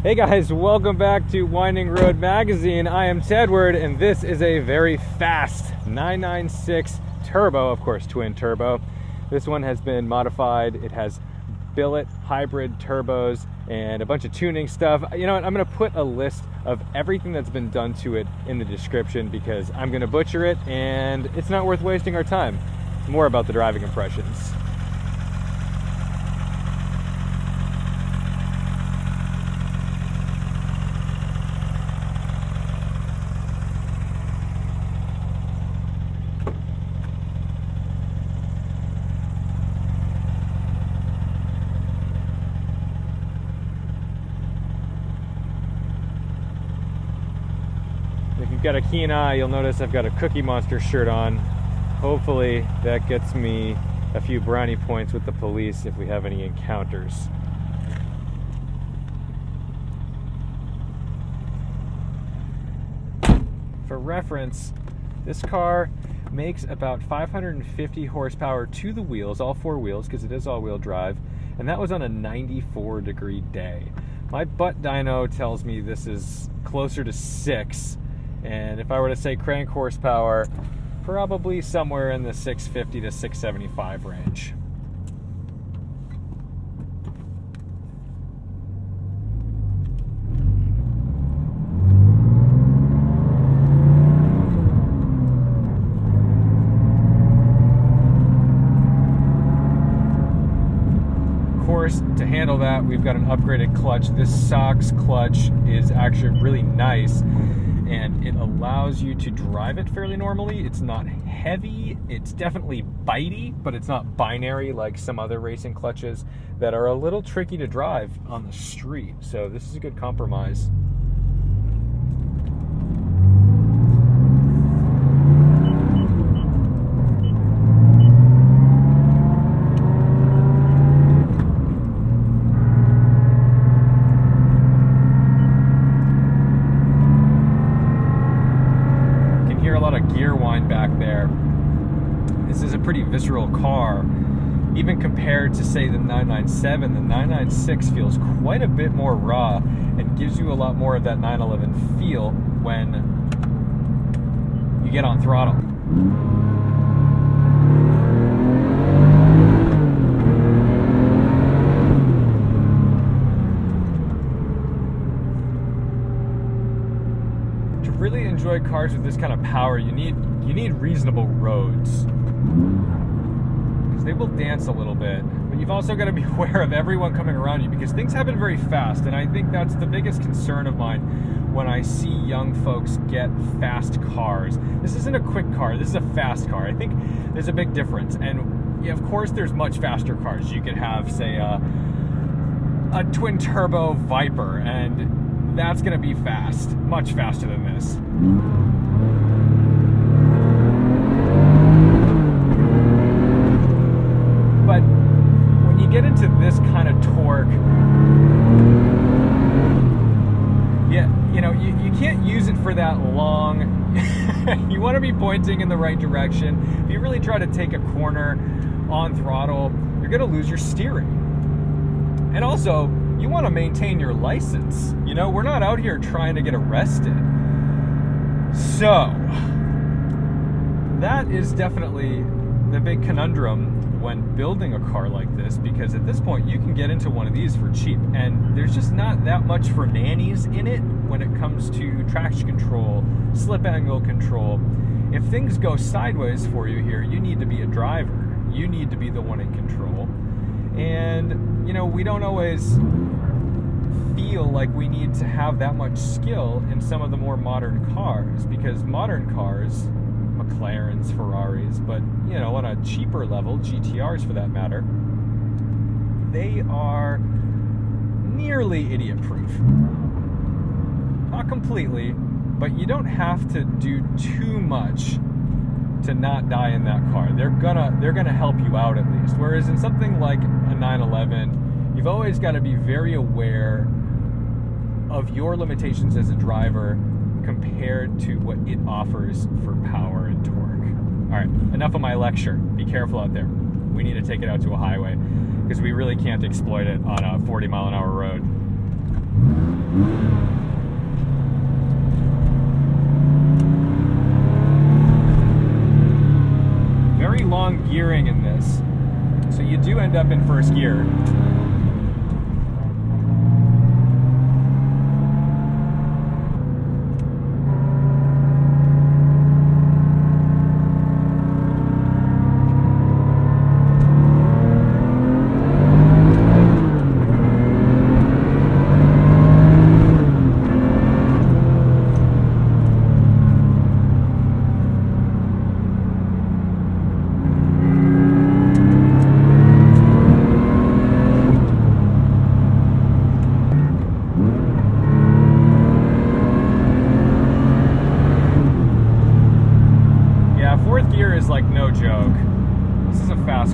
Hey guys, welcome back to Winding Road Magazine. I am Tedward, and this is a very fast 996 turbo, of course, twin turbo. This one has been modified. It has billet hybrid turbos and a bunch of tuning stuff. You know what? I'm going to put a list of everything that's been done to it in the description because I'm going to butcher it, and it's not worth wasting our time. It's more about the driving impressions. If you've got a keen eye, you'll notice I've got a Cookie Monster shirt on. Hopefully that gets me a few brownie points with the police if we have any encounters. For reference, this car makes about 550 horsepower to the wheels, all four wheels, because it is all-wheel drive, and that was on a 94-degree day. My butt dyno tells me this is closer to 6. And if I were to say crank horsepower, probably somewhere in the 650 to 675 range. Of course, to handle that, we've got an upgraded clutch. This Sachs clutch is actually really nice, and it allows you to drive it fairly normally. It's not heavy, it's definitely bitey, but it's not binary like some other racing clutches that are a little tricky to drive on the street. So this is a good compromise. Gear whine back there. This is a pretty visceral car. Even compared to, say, the 997, the 996 feels quite a bit more raw and gives you a lot more of that 911 feel when you get on throttle. Really enjoy cars with this kind of power, you need reasonable roads, because they will dance a little bit, but you've also got to be aware of everyone coming around you, because things happen very fast. And I think that's the biggest concern of mine when I see young folks get fast cars. This isn't a quick car, this is a fast car. I think there's a big difference. And yeah, of course there's much faster cars. You could have, say, a twin turbo Viper, and that's going to be fast, much faster than this. But when you get into this kind of torque, yeah, you know, you can't use it for that long. You want to be pointing in the right direction. If you really try to take a corner on throttle, you're going to lose your steering. And also, you want to maintain your license. You know, we're not out here trying to get arrested. So, that is definitely the big conundrum when building a car like this, because at this point you can get into one of these for cheap, and there's just not that much for nannies in it when it comes to traction control, slip angle control. If things go sideways for you here, you need to be a driver. You need to be the one in control. And, you know, we don't always feel like we need to have that much skill in some of the more modern cars, because modern cars, McLarens, Ferraris, but, you know, on a cheaper level, GTRs for that matter, they are nearly idiot-proof. Not completely, but you don't have to do too much to not die in that car. They're gonna help you out at least. Whereas in something like a 911, you've always got to be very aware of your limitations as a driver compared to what it offers for power and torque. All right, enough of my lecture. Be careful out there. We need to take it out to a highway because we really can't exploit it on a 40-mile-an-hour road. Very long gearing in this, so you do end up in first gear.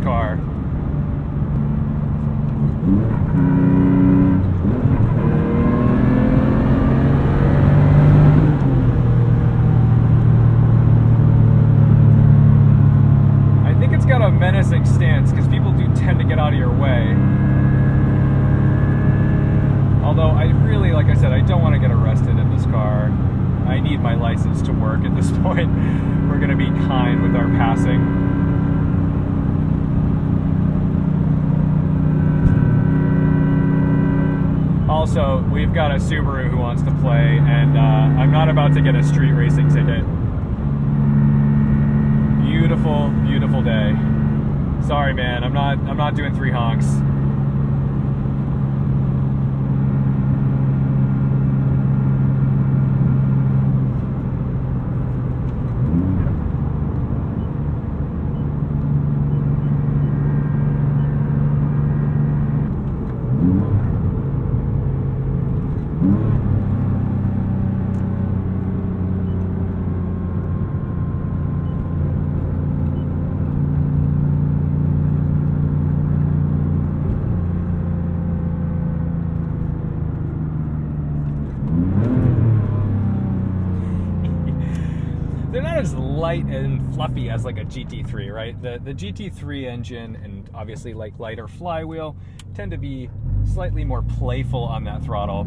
Car. I think it's got a menacing stance because people do tend to get out of your way. Although I really, like I said, I don't want to get arrested in this car. I need my license to work at this point. We're going to be kind with our passing. Also, we've got a Subaru who wants to play, and I'm not about to get a street racing ticket. Beautiful, beautiful day. Sorry, man. I'm not doing 3 honks. As light and fluffy as like a GT3, right? The GT3 engine and obviously like lighter flywheel tend to be slightly more playful on that throttle.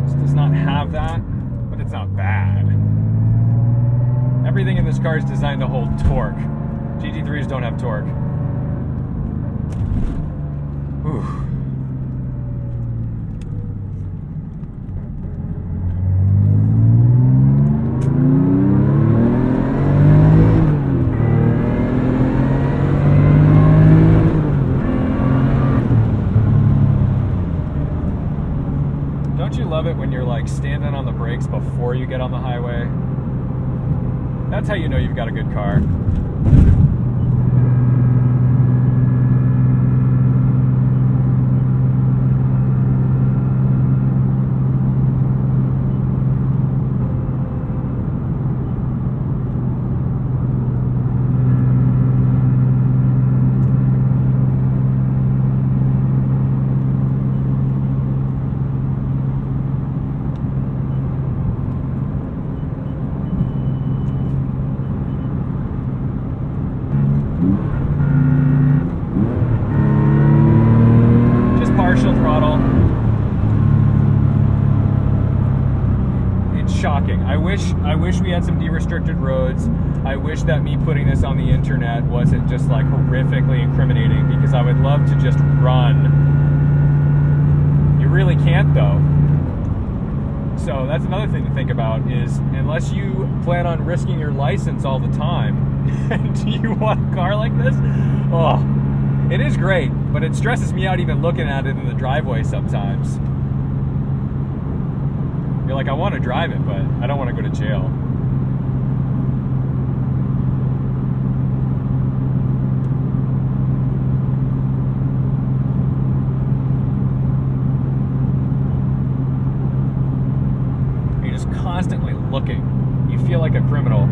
This does not have that, but it's not bad. Everything in this car is designed to hold torque. GT3s don't have torque. Ooh. Love it when you're like standing on the brakes before you get on the highway. That's how you know you've got a good car. I wish we had some de-restricted roads. I wish that me putting this on the internet wasn't just like horrifically incriminating, because I would love to just run. You really can't though. So that's another thing to think about, is unless you plan on risking your license all the time and you want a car like this, oh, it is great, but it stresses me out even looking at it in the driveway sometimes. You're like, I want to drive it, but I don't want to go to jail. You're just constantly looking. You feel like a criminal.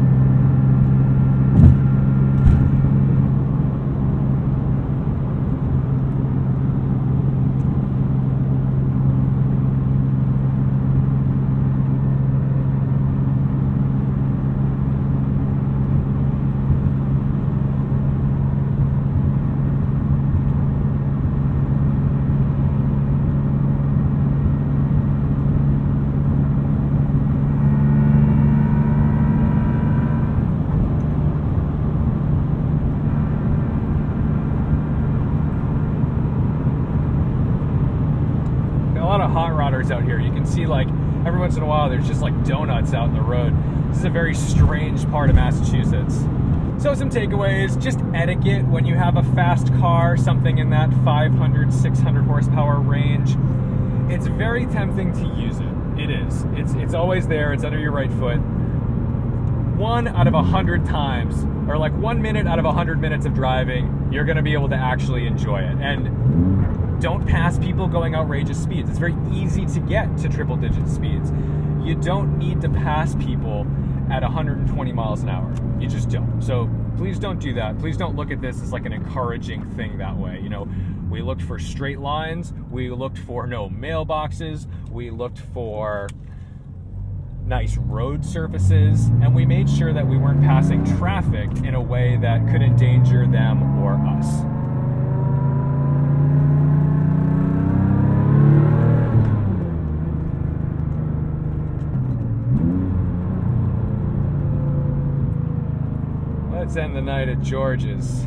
of hot rodders out here. You can see, like, every once in a while there's just like donuts out in the road. This is a very strange part of Massachusetts. So some takeaways: just etiquette when you have a fast car, something in that 500, 600 horsepower range. It's very tempting to use it. It is. It's always there. It's under your right foot. 1 out of 100 times, or like 1 minute out of 100 minutes of driving, you're going to be able to actually enjoy it. And don't pass people going outrageous speeds. It's very easy to get to triple digit speeds. You don't need to pass people at 120 miles an hour. You just don't. So please don't do that. Please don't look at this as like an encouraging thing that way. You know, we looked for straight lines. We looked for no mailboxes. We looked for nice road surfaces, and we made sure that we weren't passing traffic in a way that could endanger them or us. Let's end the night at George's.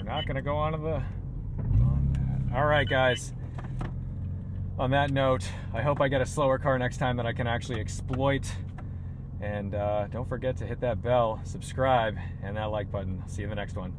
Not gonna go on that. All right, guys. On that note, I hope I get a slower car next time that I can actually exploit. And don't forget to hit that bell, subscribe, and that like button. See you in the next one.